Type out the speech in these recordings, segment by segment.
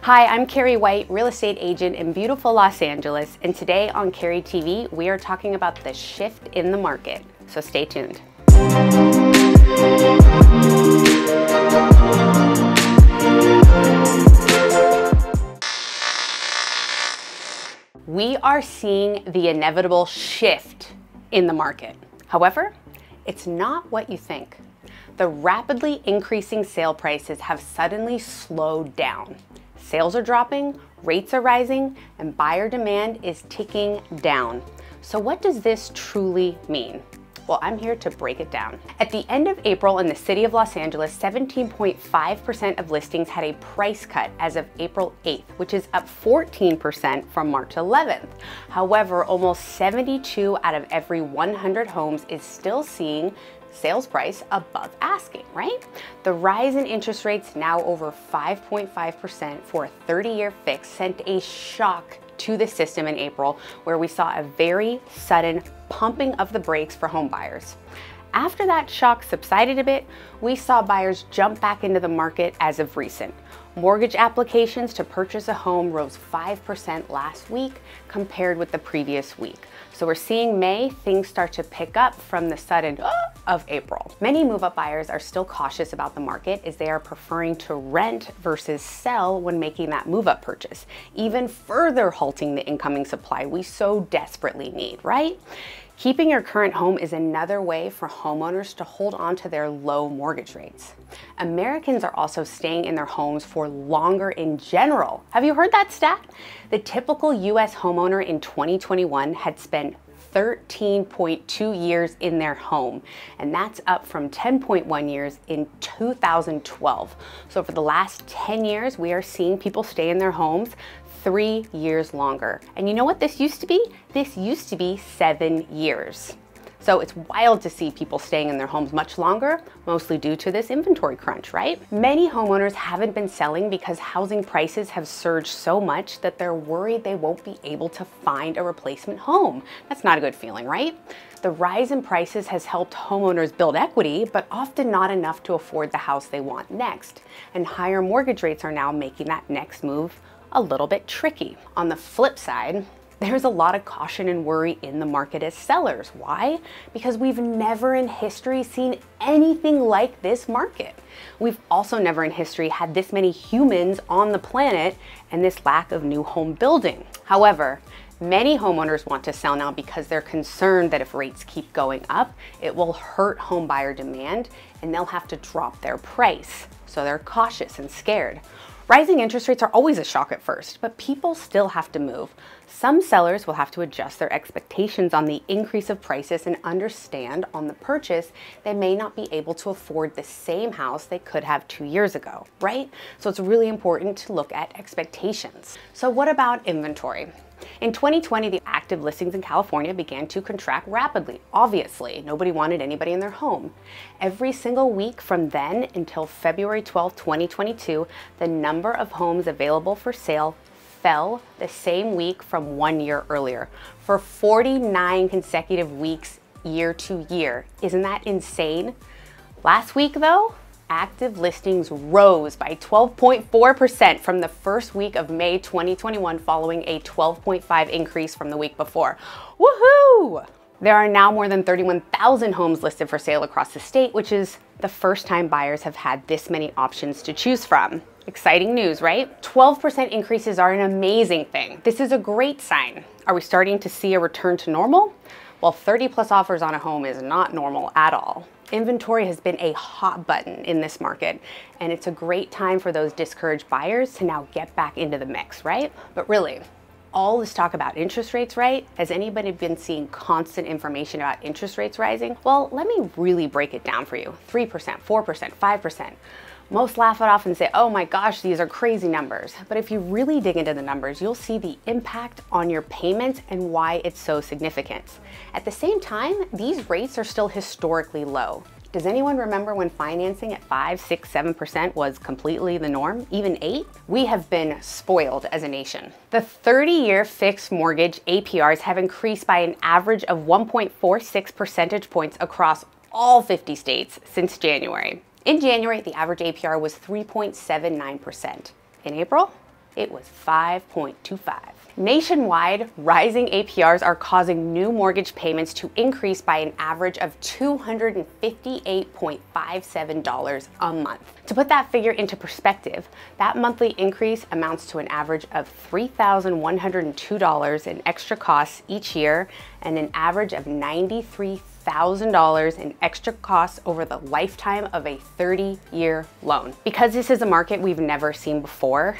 Hi, I'm Keri White, real estate agent in beautiful Los Angeles, and today on Keri TV, we are talking about the shift in the market. So stay tuned. We are seeing the inevitable shift in the market. However, it's not what you think. The rapidly increasing sale prices have suddenly slowed down. Sales are dropping, rates are rising, and buyer demand is ticking down. So what does this truly mean? Well, I'm here to break it down. At the end of April in the city of Los Angeles, 17.5% of listings had a price cut as of April 8th, which is up 14% from March 11th. However, almost 72 out of every 100 homes is still seeing sales price above asking, right? The rise in interest rates, now over 5.5% for a 30-year fix, sent a shock to the system in April, where we saw a very sudden pumping of the brakes for home buyers. After that shock subsided a bit, we saw buyers jump back into the market as of recent. Mortgage applications to purchase a home rose 5% last week compared with the previous week. So we're seeing May, things start to pick up from the sudden of April. Many move-up buyers are still cautious about the market as they are preferring to rent versus sell when making that move-up purchase, even further halting the incoming supply we so desperately need, right? Keeping your current home is another way for homeowners to hold on to their low mortgage rates. Americans are also staying in their homes for longer in general. Have you heard that stat? The typical US homeowner in 2021 had spent 13.2 years in their home, and that's up from 10.1 years in 2012. So for the last 10 years, we are seeing people stay in their homes 3 years longer. And you know what this used to be? This used to be 7 years. So it's wild to see people staying in their homes much longer, mostly due to this inventory crunch, right? Many homeowners haven't been selling because housing prices have surged so much that they're worried they won't be able to find a replacement home. That's not a good feeling, right? The rise in prices has helped homeowners build equity, but often not enough to afford the house they want next. And higher mortgage rates are now making that next move a little bit tricky. On the flip side, there's a lot of caution and worry in the market as sellers. Why? Because we've never in history seen anything like this market. We've also never in history had this many humans on the planet and this lack of new home building. However, many homeowners want to sell now because they're concerned that if rates keep going up, it will hurt home buyer demand and they'll have to drop their price. So they're cautious and scared. Rising interest rates are always a shock at first, but people still have to move. Some sellers will have to adjust their expectations on the increase of prices and understand on the purchase they may not be able to afford the same house they could have 2 years ago, right? So it's really important to look at expectations. So what about inventory? In 2020, the active listings in California began to contract rapidly. Obviously, nobody wanted anybody in their home. Every single week from then until February 12, 2022, the number of homes available for sale fell the same week from 1 year earlier for 49 consecutive weeks year to year. Isn't that insane? Last week though, active listings rose by 12.4% from the first week of May 2021, following a 12.5% increase from the week before. Woohoo! There are now more than 31,000 homes listed for sale across the state, which is the first time buyers have had this many options to choose from. Exciting news, right? 12% increases are an amazing thing. This is a great sign. Are we starting to see a return to normal? Well, 30+ offers on a home is not normal at all. Inventory has been a hot button in this market, and it's a great time for those discouraged buyers to now get back into the mix, right? But really, all this talk about interest rates, right? Has anybody been seeing constant information about interest rates rising? Well, let me really break it down for you. 3%, 4%, 5%. Most laugh it off and say, oh my gosh, these are crazy numbers. But if you really dig into the numbers, you'll see the impact on your payments and why it's so significant. At the same time, these rates are still historically low. Does anyone remember when financing at 5, 6, 7% was completely the norm, even 8? We have been spoiled as a nation. The 30-year fixed mortgage APRs have increased by an average of 1.46 percentage points across all 50 states since January. In January, the average APR was 3.79%. In April, it was 5.25. Nationwide, rising APRs are causing new mortgage payments to increase by an average of $258.57 a month. To put that figure into perspective, that monthly increase amounts to an average of $3,102 in extra costs each year and an average of $93,000 in extra costs over the lifetime of a 30-year loan. Because this is a market we've never seen before,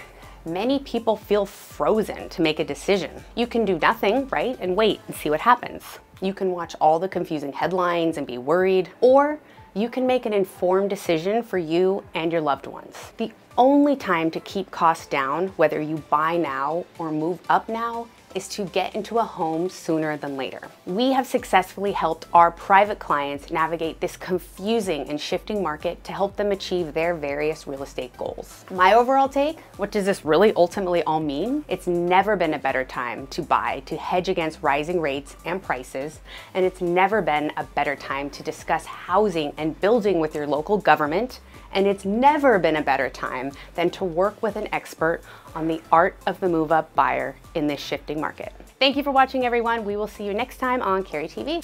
many people feel frozen to make a decision. You can do nothing, right, and wait and see what happens. You can watch all the confusing headlines and be worried, or you can make an informed decision for you and your loved ones. The only time to keep costs down, whether you buy now or move up now, is to get into a home sooner than later. We have successfully helped our private clients navigate this confusing and shifting market to help them achieve their various real estate goals. My overall take, what does this really ultimately all mean? It's never been a better time to buy, to hedge against rising rates and prices, and it's never been a better time to discuss housing and building with your local government, and it's never been a better time than to work with an expert on the art of the move-up buyer in this shifting market. Thank you for watching, everyone. We will see you next time on Keri TV.